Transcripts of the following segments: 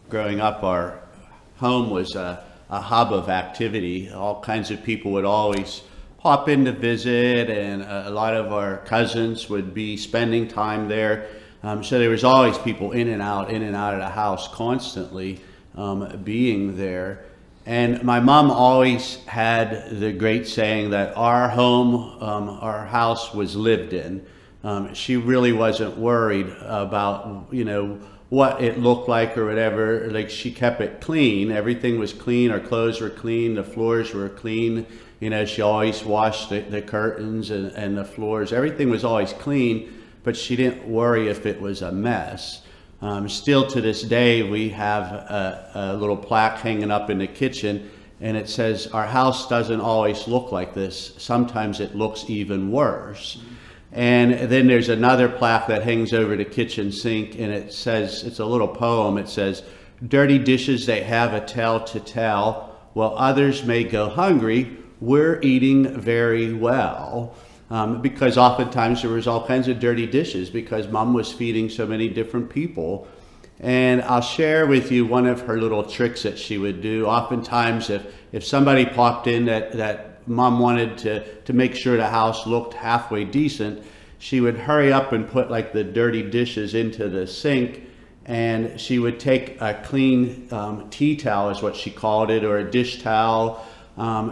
Growing up, our home was a hub of activity. All kinds of people would always pop in to visit, and a lot of our cousins would be spending time there. So there was always people in and out of the house constantly being there. And my mom always had the great saying that our home, our house was lived in. She really wasn't worried about, what it looked like or whatever. Like, she kept it clean. Everything was clean. Our clothes were clean. The floors were clean. She always washed the curtains and the floors. Everything was always clean, but she didn't worry if it was a mess. Still to this day, we have a little plaque hanging up in the kitchen, and it says, "Our house doesn't always look like this. Sometimes it looks even worse." And then there's another plaque that hangs over the kitchen sink, and it says, it's a little poem. It says, "Dirty dishes, they have a tale to tell. While others may go hungry, we're eating very well." Because oftentimes there was all kinds of dirty dishes because Mom was feeding so many different people. And I'll share with you one of her little tricks that she would do. Oftentimes if somebody popped in that Mom wanted to make sure the house looked halfway decent, she would hurry up and put like the dirty dishes into the sink, and she would take a clean tea towel is what she called it, or a dish towel.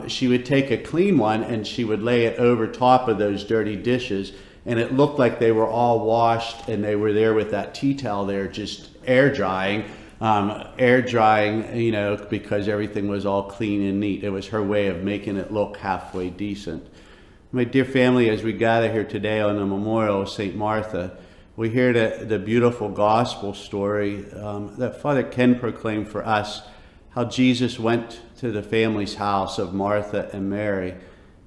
She would take a clean one and she would lay it over top of those dirty dishes, and it looked like they were all washed and they were there with that tea towel there just air drying, because everything was all clean and neat. It was her way of making it look halfway decent. My dear family, as we gather here today on the memorial of St. Martha, we hear the beautiful gospel story that Father Ken proclaimed for us, how Jesus went to the family's house of Martha and Mary,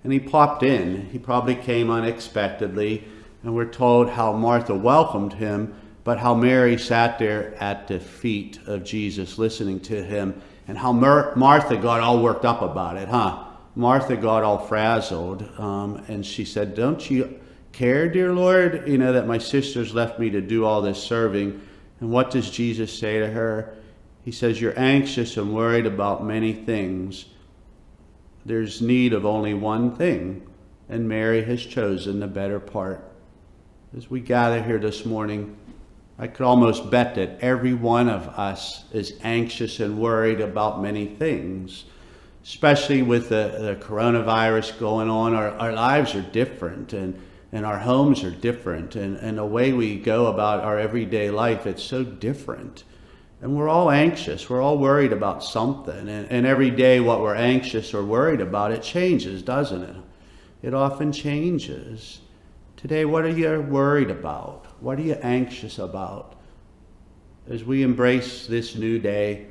and he popped in. He probably came unexpectedly, and we're told how Martha welcomed him, but how Mary sat there at the feet of Jesus listening to him, and how Martha got all worked up about it, Martha got all frazzled, and she said, "Don't you care, dear Lord, that my sisters left me to do all this serving?" And what does Jesus say to her? He says, "You're anxious and worried about many things. There's need of only one thing, and Mary has chosen the better part." As we gather here this morning, I could almost bet that every one of us is anxious and worried about many things, especially with the coronavirus going on. Our lives are different, and our homes are different, and the way we go about our everyday life, it's so different. And we're all anxious. We're all worried about something. And every day what we're anxious or worried about, it changes, doesn't it? It often changes. Today, what are you worried about? What are you anxious about? As we embrace this new day,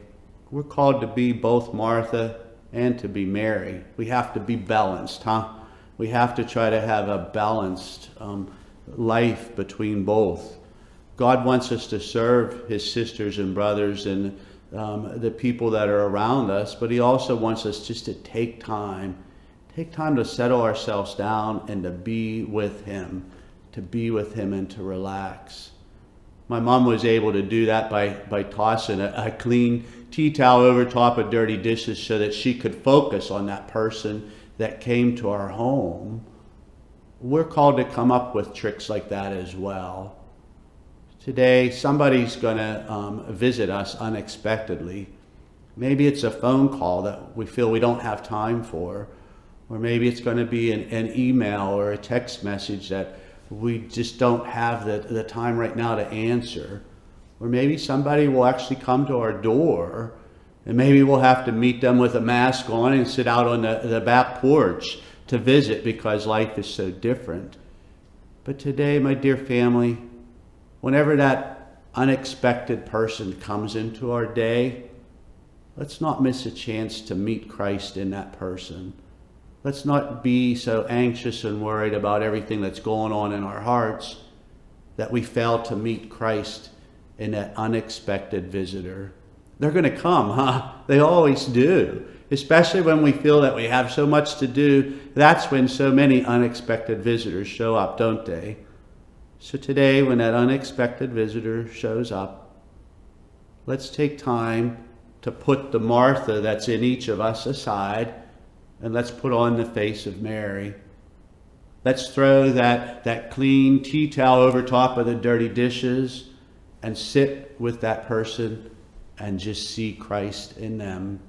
we're called to be both Martha and to be Mary. We have to be balanced, We have to try to have a balanced life between both. God wants us to serve his sisters and brothers and the people that are around us, but he also wants us just to take time to settle ourselves down and to be with him and to relax. My mom was able to do that by tossing a clean tea towel over top of dirty dishes so that she could focus on that person that came to our home. We're called to come up with tricks like that as well. Today, somebody's going to visit us unexpectedly. Maybe it's a phone call that we feel we don't have time for, or maybe it's going to be an email or a text message that we just don't have the time right now to answer. Or maybe somebody will actually come to our door, and maybe we'll have to meet them with a mask on and sit out on the back porch to visit because life is so different. But today, my dear family, whenever that unexpected person comes into our day, let's not miss a chance to meet Christ in that person. Let's not be so anxious and worried about everything that's going on in our hearts that we fail to meet Christ in that unexpected visitor. They're going to come, They always do. Especially when we feel that we have so much to do, that's when so many unexpected visitors show up, don't they? So today, when that unexpected visitor shows up, let's take time to put the Martha that's in each of us aside, and let's put on the face of Mary. Let's throw that clean tea towel over top of the dirty dishes and sit with that person and just see Christ in them.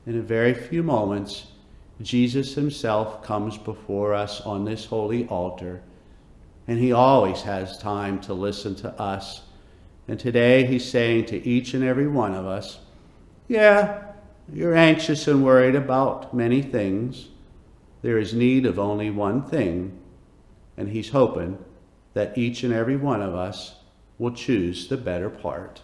In a very few moments, Jesus himself comes before us on this holy altar, and he always has time to listen to us. And today he's saying to each and every one of us, yeah, you're anxious and worried about many things. There is need of only one thing, and he's hoping that each and every one of us will choose the better part.